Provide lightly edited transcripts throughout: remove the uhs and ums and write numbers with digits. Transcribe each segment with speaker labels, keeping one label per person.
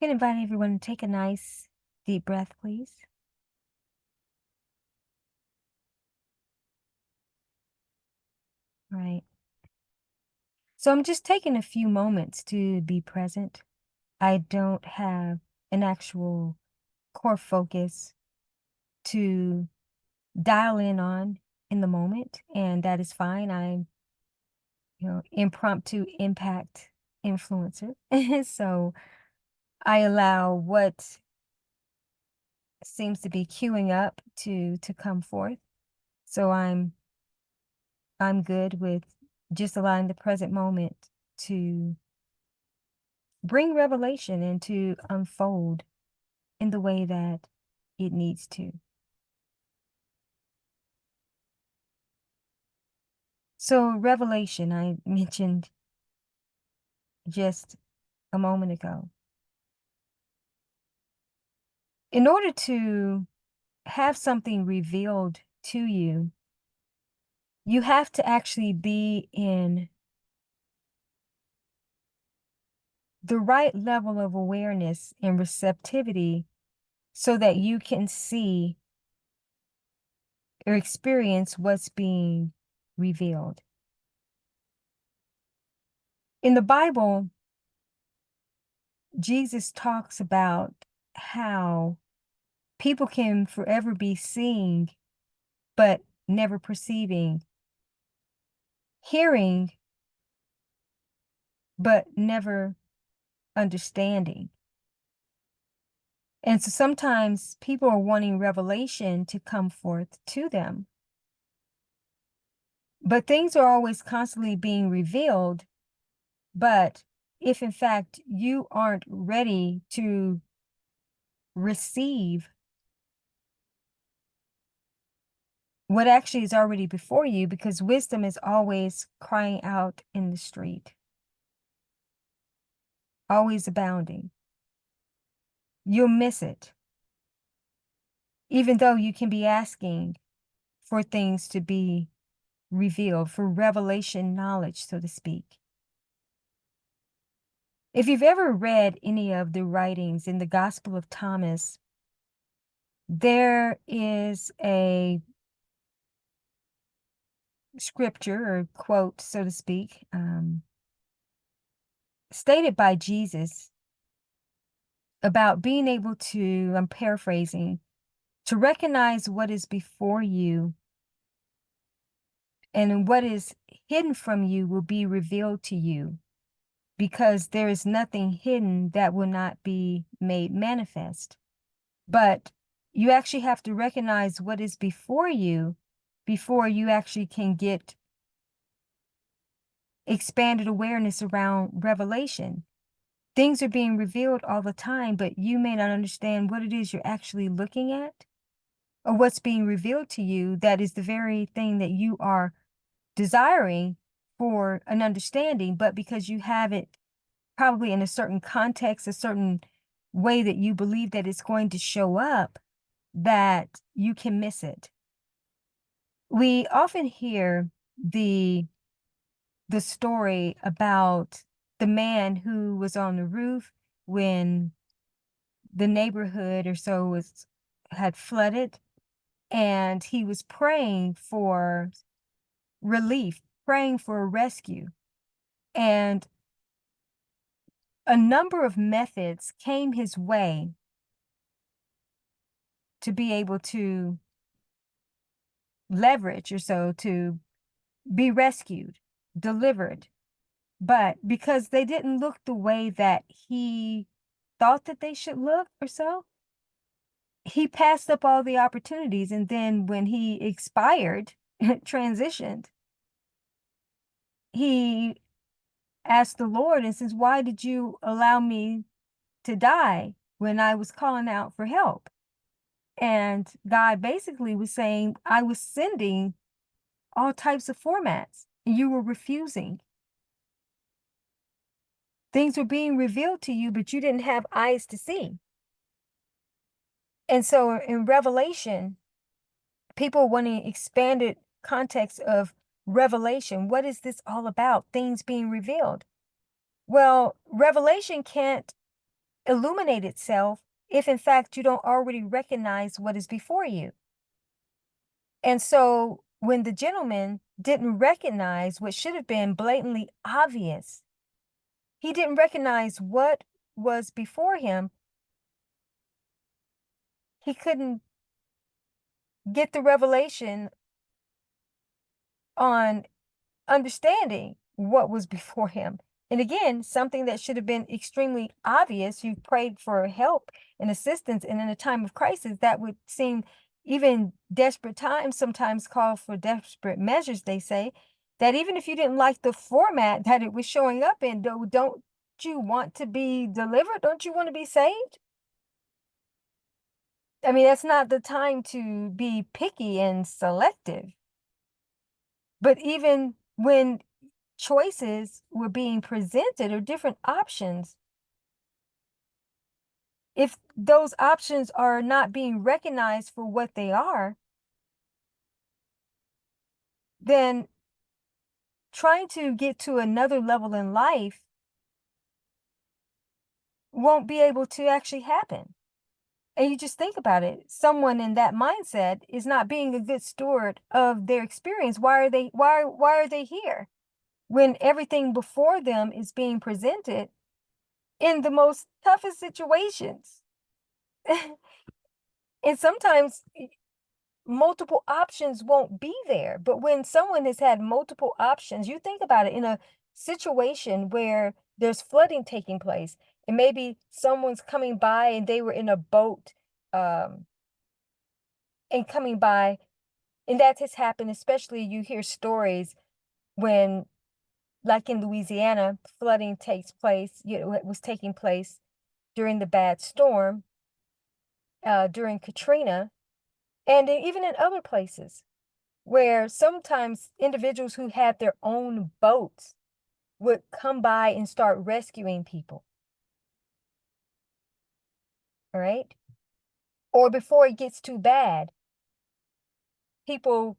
Speaker 1: I'm going to invite everyone to take a nice deep breath, please. All right. So I'm just taking a few moments to be present. I don't have an actual core focus to dial in on in the moment, and that is fine. I'm, impromptu impact influencer. So I allow what seems to be queuing up to come forth. So I'm good with just allowing the present moment to bring revelation and to unfold in the way that it needs to. So, revelation, I mentioned just a moment ago. In order to have something revealed to you, you have to actually be in the right level of awareness and receptivity so that you can see or experience what's being revealed. In the Bible, Jesus talks about how people can forever be seeing, but never perceiving, hearing, but never understanding. And so sometimes people are wanting revelation to come forth to them. But things are always constantly being revealed. But if in fact you aren't ready to receive what actually is already before you, because wisdom is always crying out in the street, always abounding, you'll miss it. Even though you can be asking for things to be revealed, for revelation knowledge, so to speak. If you've ever read any of the writings in the Gospel of Thomas, there is a scripture or quote, so to speak, stated by Jesus about being able to, I'm paraphrasing, to recognize what is before you and what is hidden from you will be revealed to you, because there is nothing hidden that will not be made manifest. But you actually have to recognize what is before you actually can get expanded awareness around revelation. Things are being revealed all the time, but you may not understand what it is you're actually looking at or what's being revealed to you. That is the very thing that you are desiring for an understanding, but because you have it probably in a certain context, a certain way that you believe that it's going to show up, that you can miss it. We often hear the story about the man who was on the roof when the neighborhood or so had flooded, and he was praying for relief, praying for a rescue. And a number of methods came his way to be able to leverage or so to be rescued, delivered. But because they didn't look the way that he thought that they should look or so, he passed up all the opportunities. And then when he expired, transitioned, he asked the Lord and says, "Why did you allow me to die when I was calling out for help?" And God basically was saying, "I was sending all types of formats, and you were refusing. Things were being revealed to you, but you didn't have eyes to see." And so in Revelation, people wanting expanded context of revelation. What is this all about? Things being revealed. Well, revelation can't illuminate itself if in fact you don't already recognize what is before you. And so when the gentleman didn't recognize what should have been blatantly obvious, he didn't recognize what was before him, he couldn't get the revelation on understanding what was before him. And again, something that should have been extremely obvious. You prayed for help and assistance, and in a time of crisis, that would seem, even desperate times sometimes call for desperate measures, they say, that even if you didn't like the format that it was showing up in, don't you want to be delivered? Don't you want to be saved? I mean, that's not the time to be picky and selective. But even when choices were being presented or different options, if those options are not being recognized for what they are, then trying to get to another level in life won't be able to actually happen. And you just think about it. Someone in that mindset is not being a good steward of their experience. Why are they here when everything before them is being presented in the most toughest situations? And sometimes multiple options won't be there. But when someone has had multiple options, you think about it, in a situation where there's flooding taking place, and maybe someone's coming by and they were in a boat, um, and coming by, and that has happened, especially you hear stories when, like in Louisiana, flooding takes place, it was taking place during the bad storm, during Katrina, and even in other places, where sometimes individuals who had their own boats would come by and start rescuing people, all right? Or before it gets too bad, people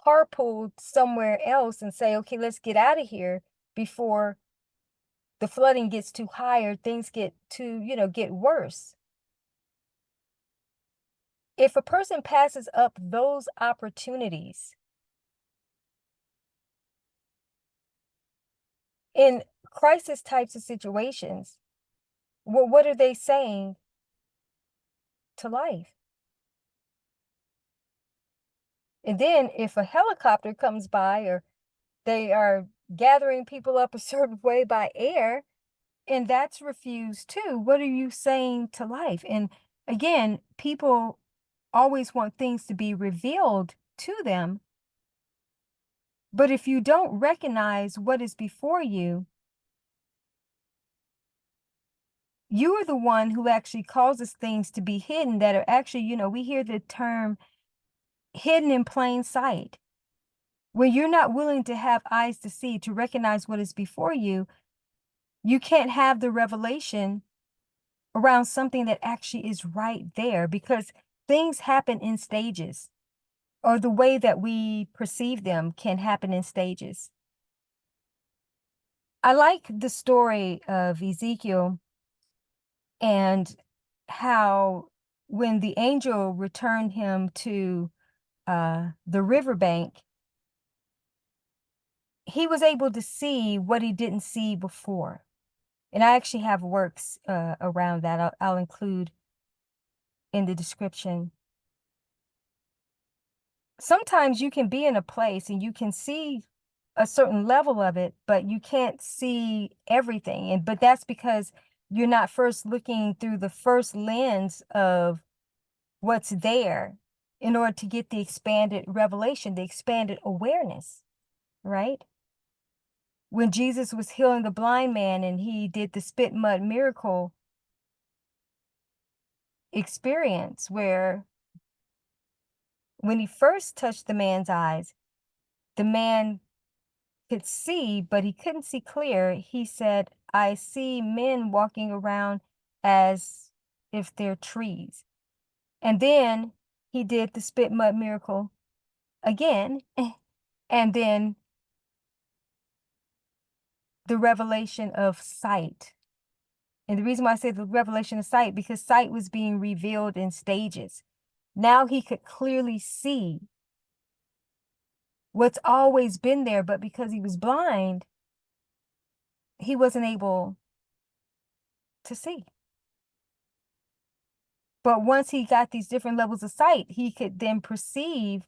Speaker 1: carpool somewhere else and say, okay, let's get out of here before the flooding gets too high or things get too, get worse. If a person passes up those opportunities in crisis types of situations, well, what are they saying to life? And then if a helicopter comes by, or they are gathering people up a certain way by air, and that's refused too, what are you saying to life? And again, people always want things to be revealed to them. But if you don't recognize what is before you, you are the one who actually causes things to be hidden that are actually, we hear the term hidden in plain sight. When you're not willing to have eyes to see, to recognize what is before you, you can't have the revelation around something that actually is right there, because things happen in stages, or the way that we perceive them can happen in stages. I like the story of Ezekiel, and how when the angel returned him to the riverbank, he was able to see what he didn't see before. And I actually have works around that. I'll include in the description. Sometimes you can be in a place and you can see a certain level of it, but you can't see everything. But that's because you're not first looking through the first lens of what's there, in order to get the expanded revelation, the expanded awareness, right? When Jesus was healing the blind man and he did the spit mud miracle experience, where when he first touched the man's eyes, the man could see, but he couldn't see clear. He said, I see men walking around as if they're trees. And then he did the spit mud miracle again, and then the revelation of sight And the reason why I say the revelation of sight, because sight was being revealed in stages. Now he could clearly see what's always been there, but because he was blind, he wasn't able to see. But once he got these different levels of sight, he could then perceive,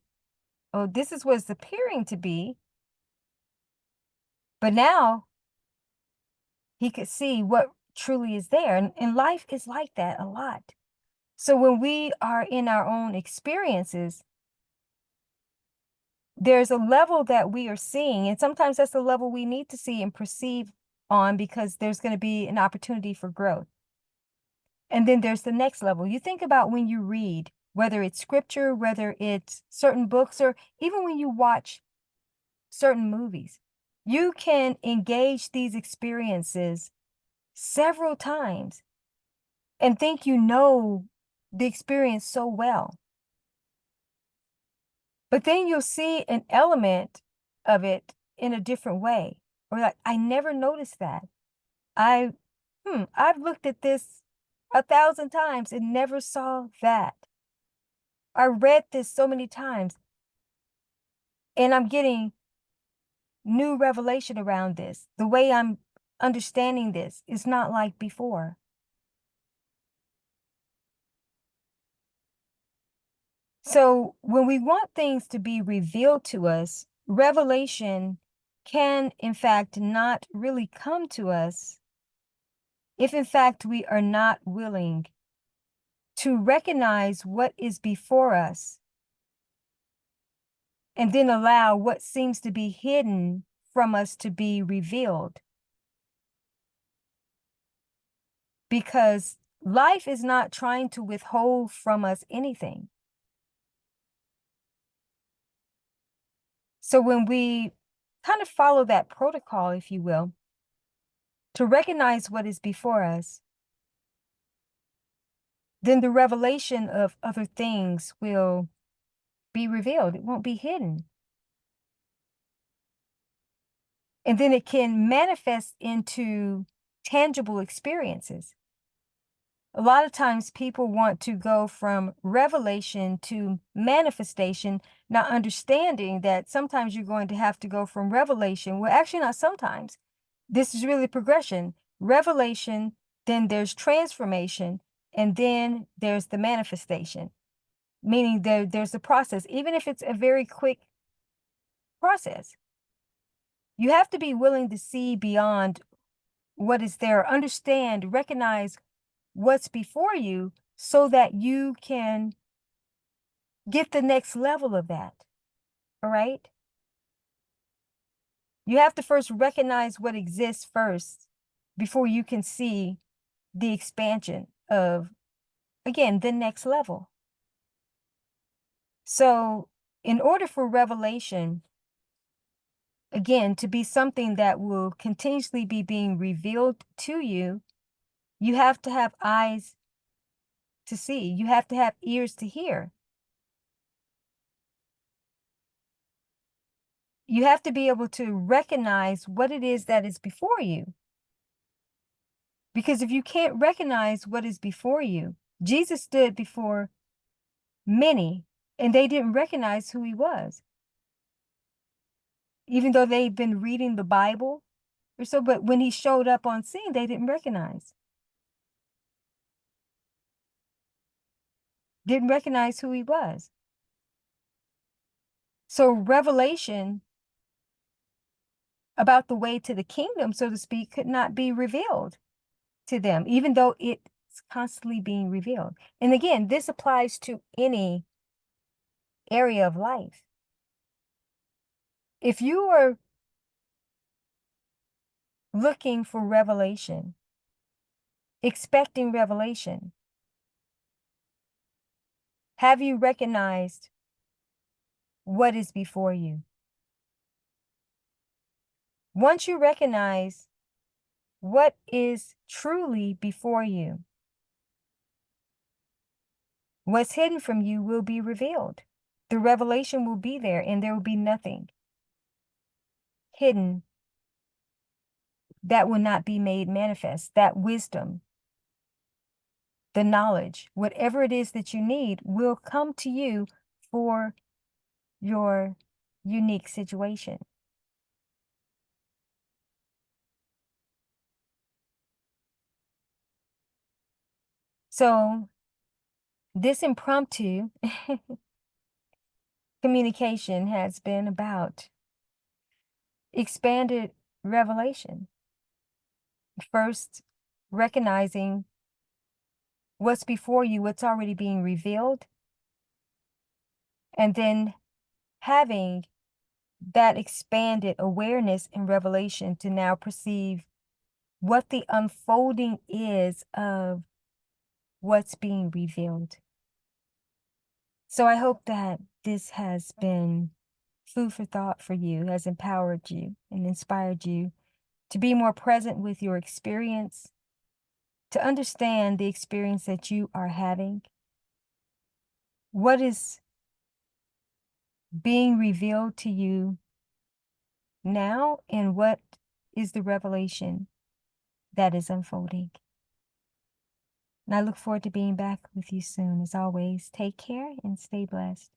Speaker 1: oh, this is what it's appearing to be. But now he could see what truly is there. And life is like that a lot. So when we are in our own experiences, there's a level that we are seeing, and sometimes that's the level we need to see and perceive on, because there's going to be an opportunity for growth. And then there's the next level. You think about when you read, whether it's scripture, whether it's certain books, or even when you watch certain movies, you can engage these experiences several times and think you know the experience so well. But then you'll see an element of it in a different way. Or like, I never noticed that. I've looked at this 1,000 times and never saw that. I read this so many times and I'm getting new revelation around this. The way I'm understanding this is not like before. So when we want things to be revealed to us, revelation can, in fact, not really come to us if, in fact, we are not willing to recognize what is before us and then allow what seems to be hidden from us to be revealed. Because life is not trying to withhold from us anything. So when we kind of follow that protocol, if you will, to recognize what is before us, then the revelation of other things will be revealed. It won't be hidden. And then it can manifest into tangible experiences. A lot of times people want to go from revelation to manifestation, not understanding that sometimes you're going to have to go from revelation. Well, actually, not sometimes. This is really progression. Revelation, then there's transformation, and then there's the manifestation, meaning there's the process, even if it's a very quick process. You have to be willing to see beyond what is there, understand, recognize what's before you so that you can get the next level of that. All right? You have to first recognize what exists first before you can see the expansion of, again, the next level. So, in order for revelation, again, to be something that will continuously be being revealed to you, you have to have eyes to see. You have to have ears to hear. You have to be able to recognize what it is that is before you. Because if you can't recognize what is before you, Jesus stood before many and they didn't recognize who he was. Even though they'd been reading the Bible or so, but when he showed up on scene, they didn't recognize. Didn't recognize who he was. So revelation about the way to the kingdom, so to speak, could not be revealed to them, even though it's constantly being revealed. And again, this applies to any area of life. If you are looking for revelation, expecting revelation, have you recognized what is before you? Once you recognize what is truly before you, what's hidden from you will be revealed. The revelation will be there, and there will be nothing hidden that will not be made manifest. That wisdom, the knowledge, whatever it is that you need, will come to you for your unique situation. So, this impromptu communication has been about expanded revelation. First, recognizing what's before you, what's already being revealed, and then having that expanded awareness and revelation to now perceive what the unfolding is of what's being revealed. So I hope that this has been food for thought for you, has empowered you and inspired you to be more present with your experience, to understand the experience that you are having, what is being revealed to you now, and what is the revelation that is unfolding. And I look forward to being back with you soon. As always, take care and stay blessed.